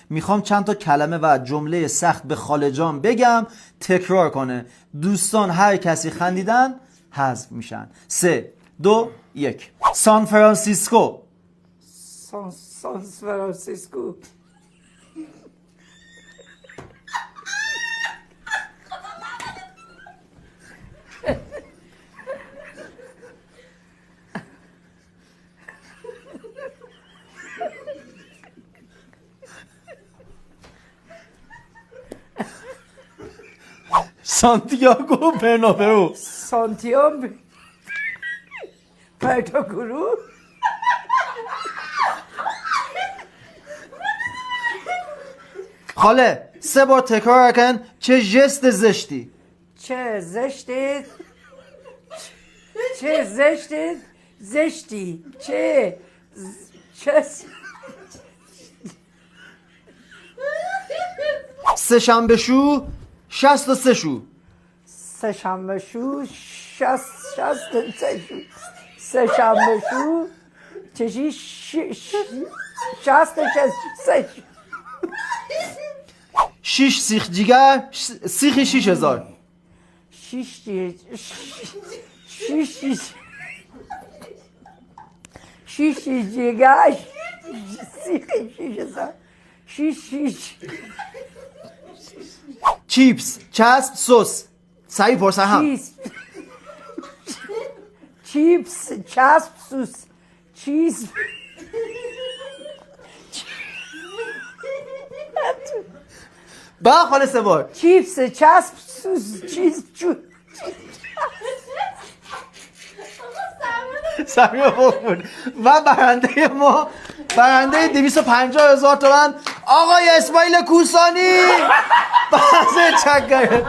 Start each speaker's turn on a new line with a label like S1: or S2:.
S1: میخوام چند تا کلمه و جمله سخت به خاله جان بگم تکرار کنه. دوستان هر کسی خندیدن حذف میشن. 3 2 1. سان فرانسیسکو.
S2: سان فرانسیسکو.
S1: سانتیاگو برنابئو.
S2: سانتیاگو برنابئو.
S1: خاله 3 بار تکرار کن. چه ژست زشتی.
S2: چه زشتی. چه زشتی. زشتی. چه
S1: سه شنبه شو 63 شو.
S2: سه شنبه شو 63 شو. سه شنبه شو چشی 63 شو.
S1: 6 سیخ جیگر سیخی 6000.
S2: 6 جیگر سیخی 6000. 6
S1: چیپس چسب سس. سعی پرسه هم.
S2: چیپس چسب سس. چیز
S1: با خاله 3 بار.
S2: چیپس چسب سس. چیز
S1: سمیه بود. و برنده 250,000 تومان آقای اسماعیل کوسانی. بحث چک